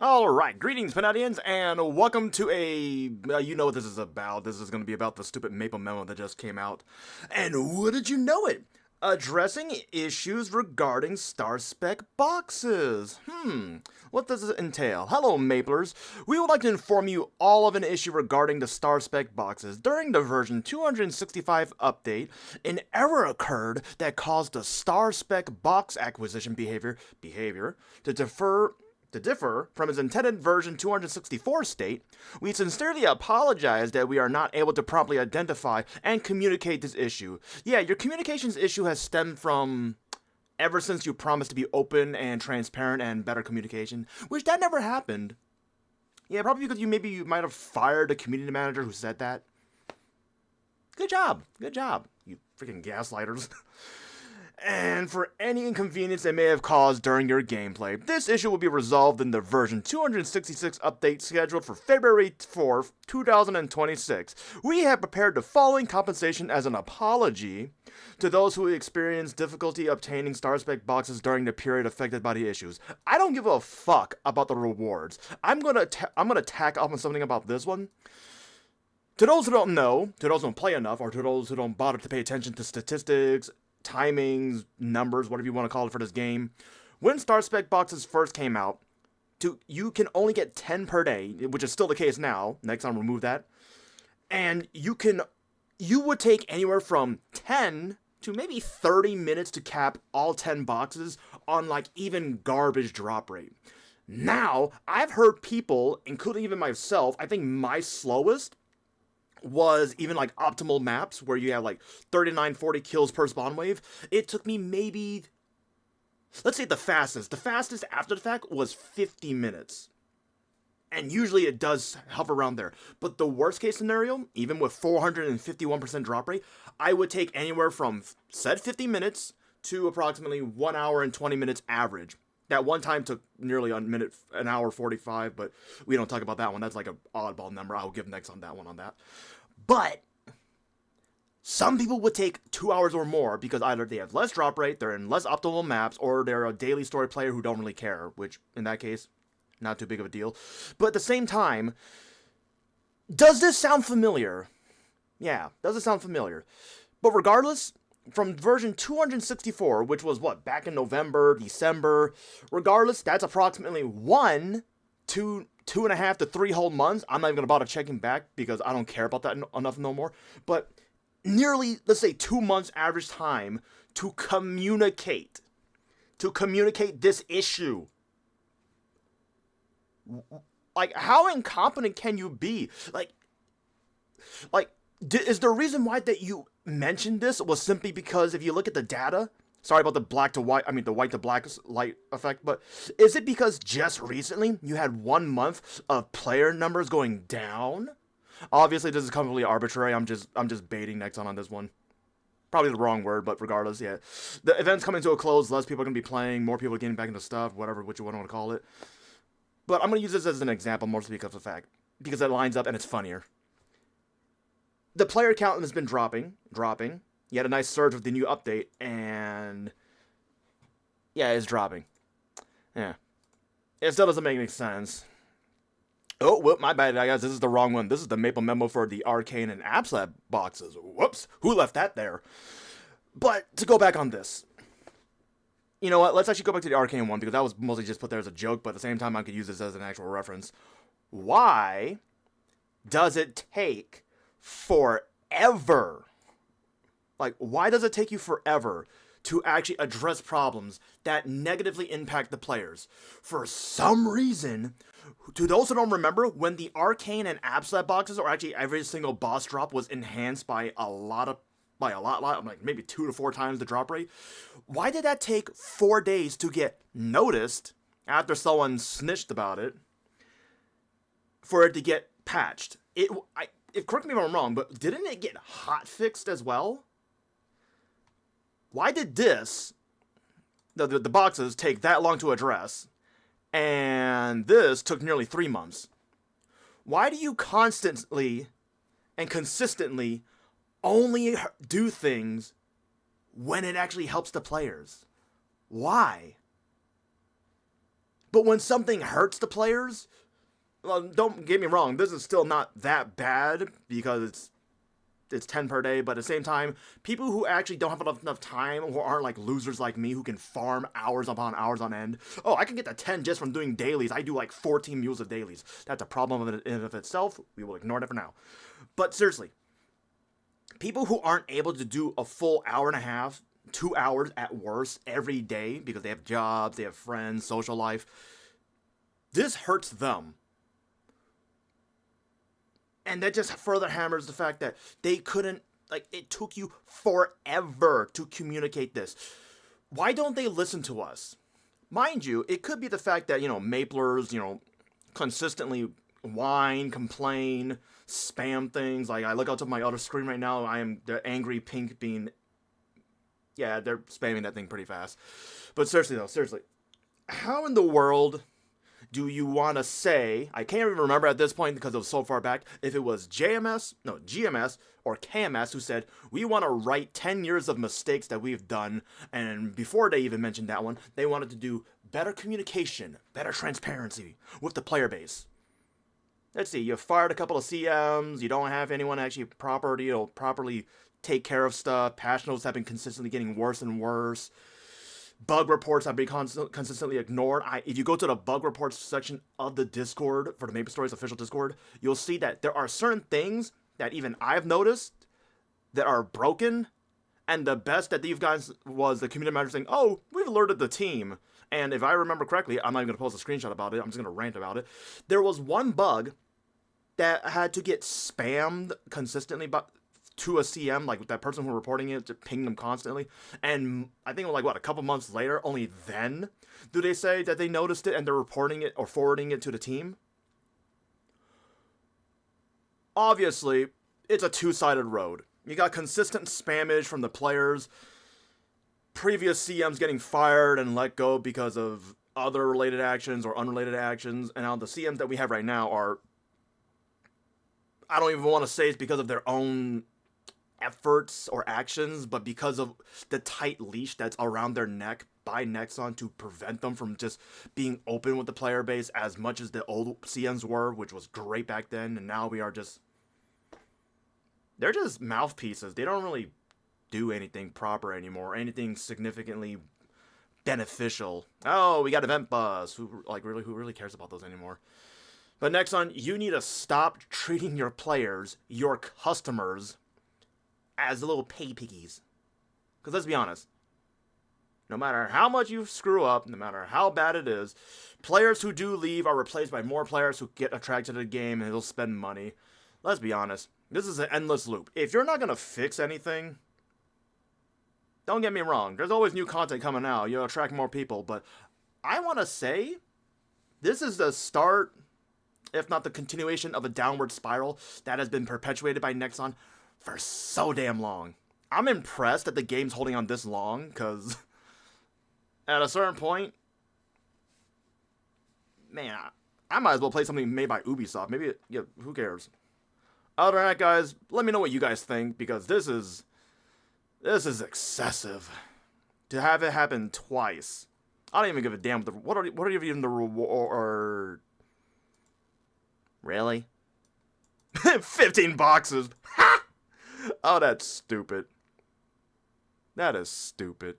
Alright, greetings Panadians, and welcome to you know what this is about. This is going to be about the stupid Maple Memo that just came out. And wouldn't you know it? Addressing issues regarding Star Speck boxes. What does it entail? Hello Maplers, we would like to inform you all of an issue regarding the Star Speck boxes. During the version 265 update, an error occurred that caused the Star Speck box acquisition behavior to differ from its intended version 264 state. We sincerely apologize that we are not able to promptly identify and communicate this issue. Yeah, your communications issue has stemmed from ever since you promised to be open and transparent and better communication, which that never happened. Yeah, probably because you might have fired a community manager who said that. Good job, you freaking gaslighters. And for any inconvenience it may have caused during your gameplay, this issue will be resolved in the version 266 update scheduled for February 4th, 2026. We have prepared the following compensation as an apology to those who experienced difficulty obtaining Star Speck boxes during the period affected by the issues. I don't give a fuck about the rewards. I'm gonna tack up on something about this one. To those who don't know, to those who don't play enough, or to those who don't bother to pay attention to statistics, timings, numbers, whatever you want to call it for this game. When Star Speck boxes first came out, you can only get 10 per day, which is still the case now. Next time, remove that. And you would take anywhere from 10 to maybe 30 minutes to cap all 10 boxes on like even garbage drop rate. Now, I've heard people, including even myself, I think my slowest was even like optimal maps where you have like 39, 40 kills per spawn wave. It took me maybe, let's say the fastest after the fact was 50 minutes. And usually it does hover around there. But the worst case scenario, even with 451% drop rate, I would take anywhere from said 50 minutes to approximately 1 hour and 20 minutes average. That one time took nearly an hour 45, but we don't talk about that one. That's like an oddball number. I'll give next on that one on that. But some people would take 2 hours or more because either they have less drop rate, they're in less optimal maps, or they're a daily story player who don't really care, which in that case, not too big of a deal. But at the same time, does this sound familiar? Yeah, does it sound familiar? But regardless, from version 264, which was what, back in November, December, regardless, that's approximately 2.5 to 3 whole months. I'm not even gonna bother checking back because I don't care about that enough no more. But nearly, let's say, 2 months average time to communicate this issue. Like, how incompetent can you be? Is the reason why that you mentioned this was simply because if you look at the data, sorry about the the white to black light effect, but is it because just recently you had 1 month of player numbers going down? Obviously, this is completely arbitrary. I'm just baiting next on this one. Probably the wrong word, but regardless, yeah. The event's coming to a close. Less people are gonna be playing. More people are getting back into stuff. Whatever, what you want to call it. But I'm gonna use this as an example, mostly because of the fact because it lines up and it's funnier. The player count has been dropping. You had a nice surge with the new update, and yeah, it's dropping. Yeah. It still doesn't make any sense. Oh, whoop, my bad, guys. This is the wrong one. This is the Maple Memo for the Arcane and Apps Lab boxes. Whoops. Who left that there? But to go back on this. You know what? Let's actually go back to the Arcane one, because that was mostly just put there as a joke, but at the same time, I could use this as an actual reference. Why does it take forever? Like, why does it take you forever to actually address problems that negatively impact the players? For some reason, to those who don't remember, when the Arcane and Absolute boxes, or actually every single boss drop was enhanced by a lot, like maybe 2 to 4 times the drop rate, why did that take 4 days to get noticed after someone snitched about it for it to get patched? Correct me if I'm wrong, but didn't it get hot fixed as well? Why did the boxes take that long to address, and this took nearly 3 months? Why do you constantly and consistently only do things when it actually helps the players? Why? But when something hurts the players, well, don't get me wrong, this is still not that bad because it's 10 per day, but at the same time, people who actually don't have enough time, who aren't like losers like me, who can farm hours upon hours on end. Oh, I can get to 10 just from doing dailies. I do like 14 mules of dailies. That's a problem in and of itself. We will ignore that for now. But seriously, people who aren't able to do a full hour and a half, 2 hours at worst every day because they have jobs, they have friends, social life, this hurts them. And that just further hammers the fact that they couldn't, like, it took you forever to communicate this. Why don't they listen to us? Mind you, it could be the fact that, Maplers, consistently whine, complain, spam things. Like, I look out to my other screen right now, the angry pink being, yeah, they're spamming that thing pretty fast. But seriously, how in the world do you want to say, I can't even remember at this point because it was so far back, if it was GMS or KMS who said, we want to write 10 years of mistakes that we've done, and before they even mentioned that one, they wanted to do better communication, better transparency with the player base. Let's see, you fired a couple of CMs, you don't have anyone actually properly take care of stuff, patch notes have been consistently getting worse and worse. Bug reports have been consistently ignored. If you go to the bug reports section of the Discord, for the Maple Stories official Discord, you'll see that there are certain things that even I've noticed that are broken, and the best that these guys was the community manager saying, oh, we've alerted the team. And if I remember correctly, I'm not even going to post a screenshot about it, I'm just going to rant about it. There was one bug that had to get spammed consistently to a CM, like that person who was reporting it, to ping them constantly. And I think a couple months later, only then do they say that they noticed it and they're reporting it or forwarding it to the team. Obviously, it's a two-sided road. You got consistent spammage from the players, previous CMs getting fired and let go because of other related actions or unrelated actions, and now the CMs that we have right now are, I don't even want to say it's because of their own efforts or actions, but because of the tight leash that's around their neck by Nexon to prevent them from just being open with the player base as much as the old CMs were, which was great back then, and now they're just mouthpieces. They don't really do anything proper anymore, anything significantly beneficial. Oh, we got Event Buzz. Who really cares about those anymore? But Nexon, you need to stop treating your players, your customers, as little pay piggies. Because let's be honest, no matter how much you screw up, no matter how bad it is, players who do leave are replaced by more players who get attracted to the game and they'll spend money. Let's be honest, this is an endless loop. If you're not going to fix anything, don't get me wrong, there's always new content coming out, you'll attract more people, but I want to say, this is the start, if not the continuation, of a downward spiral that has been perpetuated by Nexon for so damn long. I'm impressed that the game's holding on this long, because at a certain point, man, I might as well play something made by Ubisoft. Maybe, yeah, who cares? Other than that, guys, let me know what you guys think, because this is excessive. To have it happen twice. I don't even give a damn. What are even the reward? Really? 15 boxes. Ha! Oh, that's stupid. That is stupid.